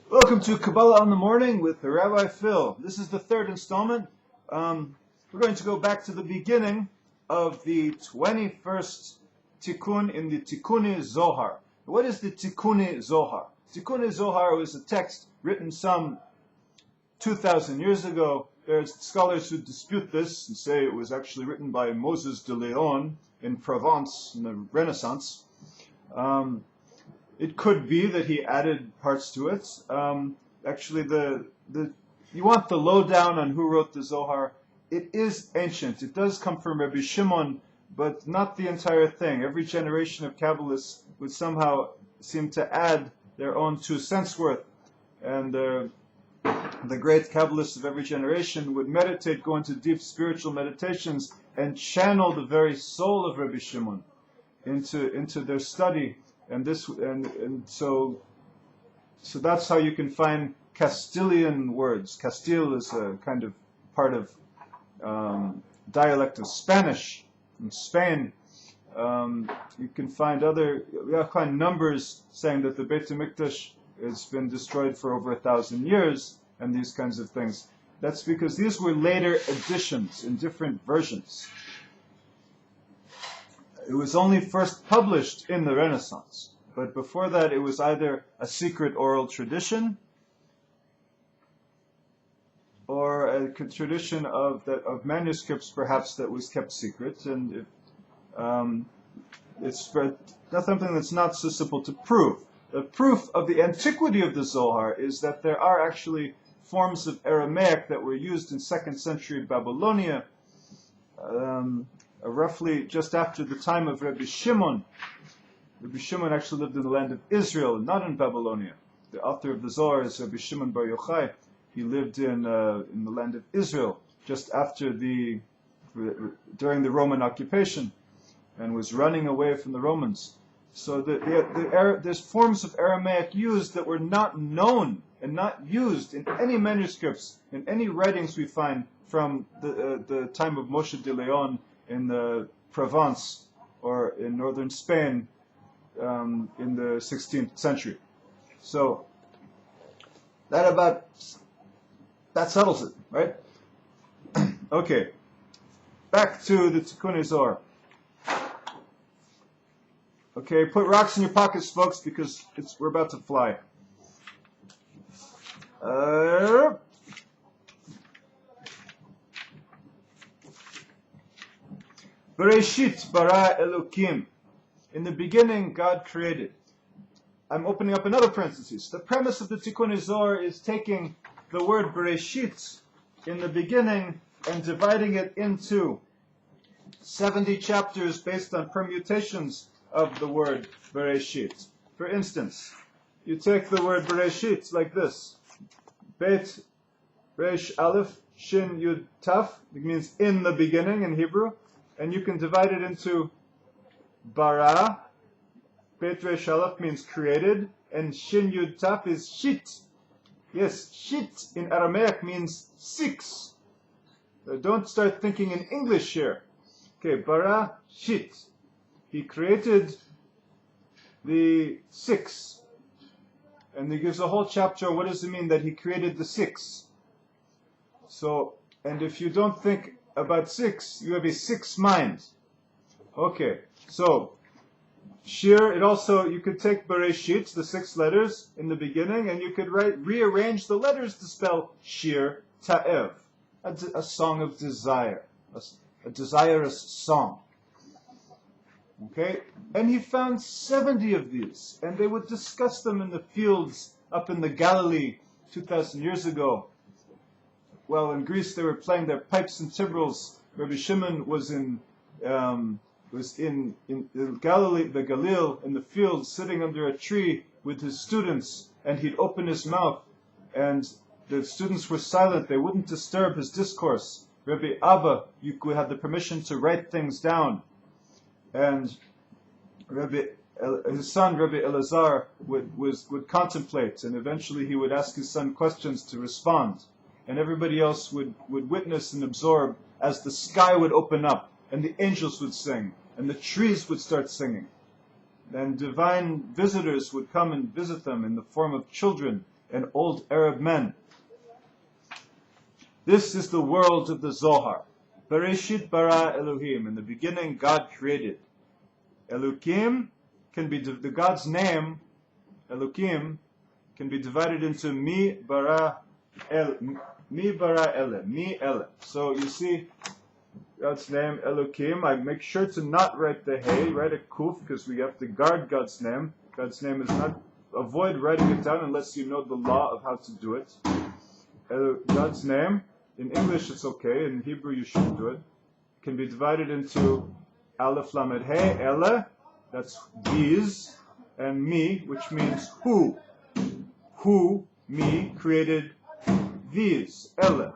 Welcome to Kabbalah on the Morning with Rabbi Phil. This is the third installment. We're going to go back to the beginning of the 21st Tikkun in the Tikkunei Zohar. What is the Tikkunei Zohar? Tikkunei Zohar was a text written some 2,000 years ago. There's scholars who dispute this and say it was actually written by Moses de Leon in Provence in the Renaissance. It could be that he added parts to it. Actually, you want the lowdown on who wrote the Zohar. It is ancient. It does come from Rabbi Shimon, but not the entire thing. Every generation of Kabbalists would somehow seem to add their own 2 cents worth. And the great Kabbalists of every generation would meditate, go into deep spiritual meditations, and channel the very soul of Rabbi Shimon into their study. And so that's how you can find Castilian words. Castile is a kind of part of dialect of Spanish in Spain. You can find numbers saying that the Beit HaMikdash has been destroyed for over 1,000 years, and these kinds of things. That's because these were later editions in different versions. It was only first published in the Renaissance, but before that it was either a secret oral tradition or a tradition of manuscripts, perhaps, that was kept secret, and it's not something that's not so simple to prove. The proof of the antiquity of the Zohar is that there are actually forms of Aramaic that were used in 2nd century Babylonia, roughly just after the time of Rabbi Shimon. Rabbi Shimon actually lived in the land of Israel, not in Babylonia. The author of the Zohar is Rabbi Shimon bar Yochai. He lived in the land of Israel just after during the Roman occupation, and was running away from the Romans. So there's forms of Aramaic used that were not known and not used in any manuscripts, in any writings we find from the time of Moshe de Leon in the Provence or in northern Spain in the 16th century. So that settles it, right? Okay, back to the Tikkunei Zohar. Okay, put rocks in your pockets, folks, because we're about to fly. Bereshit bara Elokim. In the beginning, God created. I'm opening up another parenthesis. The premise of the Tikkunei Zohar is taking the word Bereshit in the beginning and dividing it into 70 chapters based on permutations of the word Bereshit. For instance, you take the word Bereshit like this. Bet Resh Aleph Shin Yud Taf. It means in the beginning in Hebrew. And you can divide it into bara. Bet Resh Aleph means created. And Shin Yud Taf is shit. Yes, shit in Aramaic means 6. So don't start thinking in English here. Okay, bara shit. He created the 6. And he gives a whole chapter. What does it mean that he created the 6? So, and if you don't think about 6, you have a 6 mind. Okay, so Shir, you could take Bereshit, the 6 letters in the beginning, and you could rearrange the letters to spell Shir Ta'ev, a song of desire, a desirous song. Okay, and he found 70 of these, and they would discuss them in the fields up in the Galilee 2,000 years ago. Well, in Greece they were playing their pipes and timbrels. Rabbi Shimon was in Galilee, the Galil, in the fields, sitting under a tree with his students, and he'd open his mouth, and the students were silent. They wouldn't disturb his discourse. Rabbi Abba, you could have the permission to write things down. And his son, Rabbi Elazar, would contemplate, and eventually he would ask his son questions to respond. And everybody else would witness and absorb as the sky would open up, and the angels would sing, and the trees would start singing. And divine visitors would come and visit them in the form of children, and old Arab men. This is the world of the Zohar. Bereshit bara Elohim. In the beginning, God created. Elohim can be, the God's name, Elohim, can be divided into mi bara ele, mi ele. So you see, God's name, Elohim, I make sure to not write the hey, write a kuf, because we have to guard God's name. God's name is not, avoid writing it down unless you know the law of how to do it. God's name, in English it's okay, in Hebrew you shouldn't do it, can be divided into Aleph Lamed Hey, Ele, that's these, and me, which means who. Who, me, created these, Ele.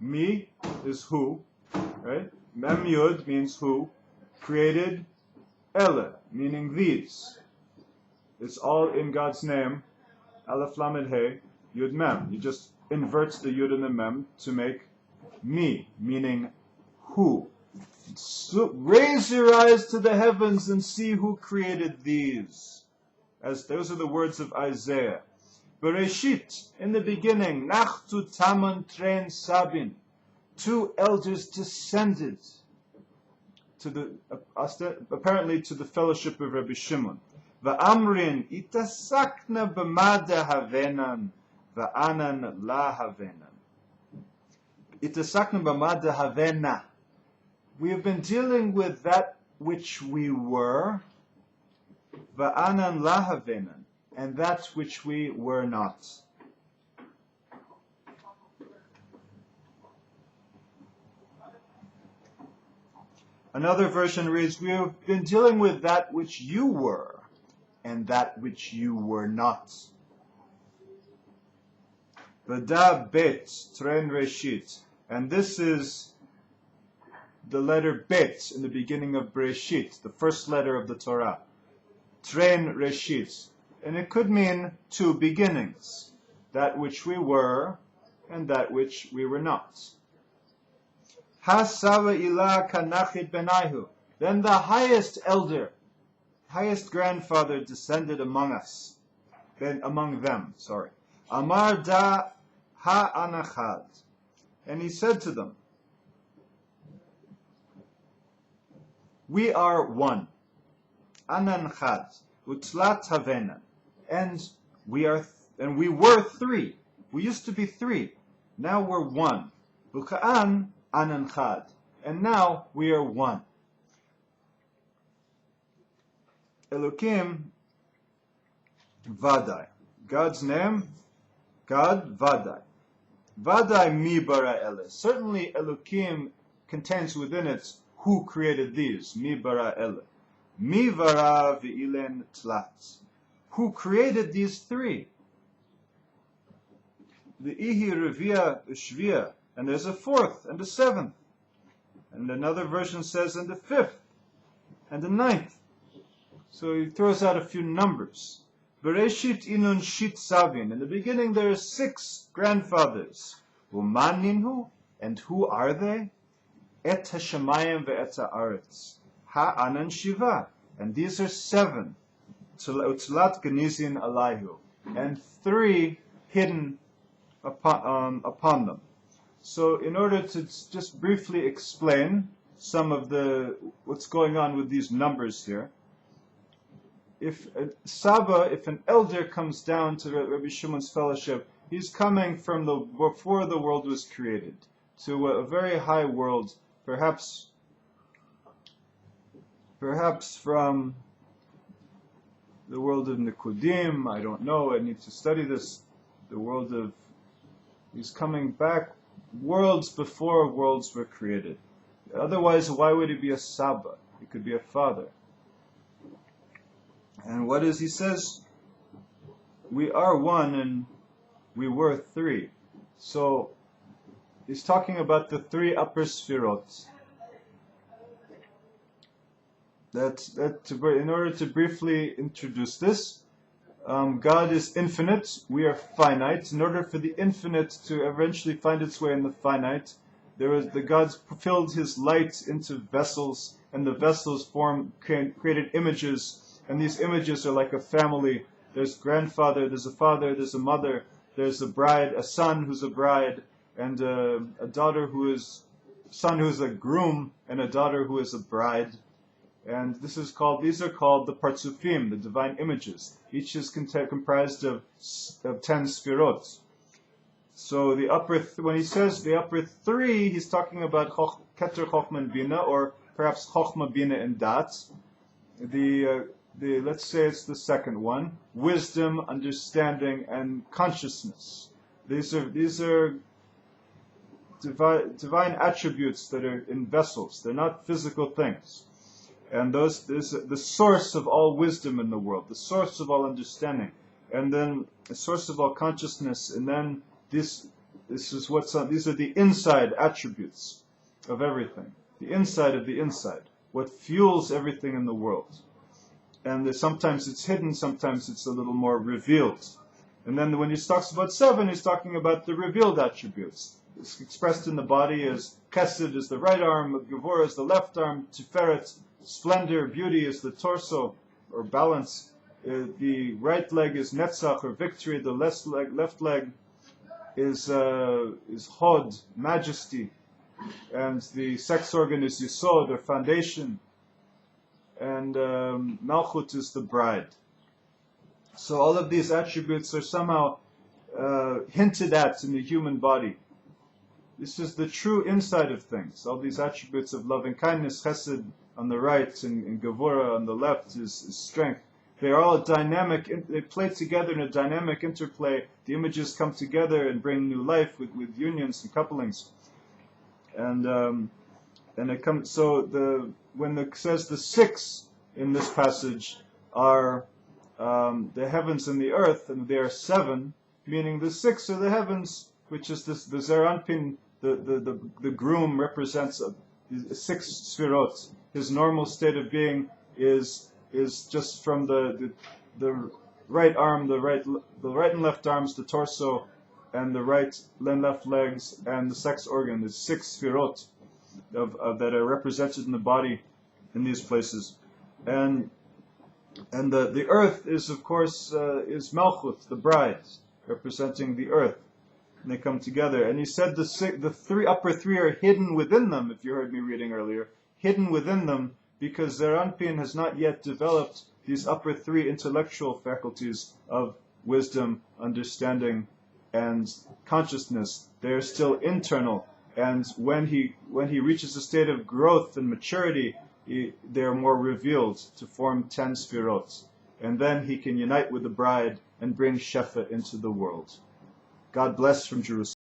Me is who, right? Mem Yud means who, created Ele, meaning these. It's all in God's name, Aleph Lamed Hey, Yud Mem. You just invert the Yud and the Mem to make me, meaning who. So raise your eyes to the heavens and see who created these. As those are the words of Isaiah. Bereshit, in the beginning, Nachtu Taman Tren Sabin. 2 elders descended to the apparently to the fellowship of Rabbi Shimon. Va'amrin itasakna b'mada havenan va'anan la havenan. Itasakna b'mada havena. We have been dealing with that which we were, va'anan la havenan, and that which we were not. Another version reads, we have been dealing with that which you were, and that which you were not. Vada bet, tren reshit, and this is the letter bet in the beginning of Bereshit, the first letter of the Torah. Tren reshit, and it could mean 2 beginnings, that which we were and that which we were not. Hasava ilah kanachit benaihu. Then the highest elder, highest grandfather descended among us, then among them, sorry. Amar da ha-anachad. And he said to them, we are one. Ananchad. Utlat havenan. And we were 3. We used to be 3. Now we're 1. Buka'an ananchad. And now we are 1. Elokim Vadai. God's name, God Vadai. Vadai mi bara ele. Certainly Elokim contains within it who created these, mi bara ele. Mi vara v'ilen tlat. Who created these 3? The ihi revia shvia, and there's a 4th and a 7th. And another version says and the 5th and the 9th. So he throws out a few numbers. Bereshit inun shit savin. In the beginning there are 6 grandfathers. Uman ninhu, and who are they? Et hashamayim ve'et ha'aretz. Ha'anan shiva, and these are 7. Utlat ganizin alayhu, and 3 hidden upon them. So in order to just briefly explain some of what's going on with these numbers here, if an elder comes down to Rabbi Shimon's fellowship, he's coming from before the world was created to a very high world, perhaps from the world of Nikudim, I don't know, I need to study this, he's coming back worlds before worlds were created. Otherwise, why would he be a Saba? He could be a father. And what is he says? We are 1 and we were 3. So he's talking about the 3 upper sphirot. In order to briefly introduce this, God is infinite, we are finite. In order for the infinite to eventually find its way in the finite, the gods filled his light into vessels, and the vessels created images, and these images are like a family there's grandfather, there's a father, there's a mother, there's a bride, a son who's a bride, and a daughter who is, son who is a groom, and a daughter who is a bride. And these are called the partsufim, the divine images. Each is comprised of 10 sfirot. So when he says the upper three, he's talking about Keter, Chochma, and Bina, or perhaps Chochma, Bina, and Dat. Let's say it's the second one: wisdom, understanding, and consciousness. These are divine attributes that are in vessels. They're not physical things. And this is the source of all wisdom in the world, the source of all understanding, and then the source of all consciousness. And then these are the inside attributes of everything, the inside of the inside, what fuels everything in the world. And sometimes it's hidden, sometimes it's a little more revealed. And then when he talks about 7, he's talking about the revealed attributes. It's expressed in the body as chesed is the right arm, gevurah is the left arm, tiferet, splendor, beauty is the torso, or balance. The right leg is netzach, or victory. The left leg is hod, majesty. And the sex organ is yisod, or foundation. And malchut is the bride. So all of these attributes are somehow hinted at in the human body. This is the true inside of things. All these attributes of loving kindness, chesed on the right, and gevurah on the left is strength. They are all dynamic. They play together in a dynamic interplay. The images come together and bring new life with unions and couplings. And it comes. So when it says the 6 in this passage are the heavens and the earth, and they are 7, meaning the 6 are the heavens, which is the Zeranpin. The groom represents 6 sfirot. His normal state of being is just from the right arm, the right and left arms, the torso, and the right and left legs, and the sex organ. There's 6 sfirot that are represented in the body in these places, and the earth is, of course, is Malchut, the bride, representing the earth. And they come together. And he said the upper three are hidden within them, if you heard me reading earlier, hidden within them, because Zeranpin has not yet developed these upper 3 intellectual faculties of wisdom, understanding, and consciousness. They are still internal. And when he reaches a state of growth and maturity, they are more revealed to form 10 sfirot. And then he can unite with the bride and bring Shefa into the world. God bless from Jerusalem.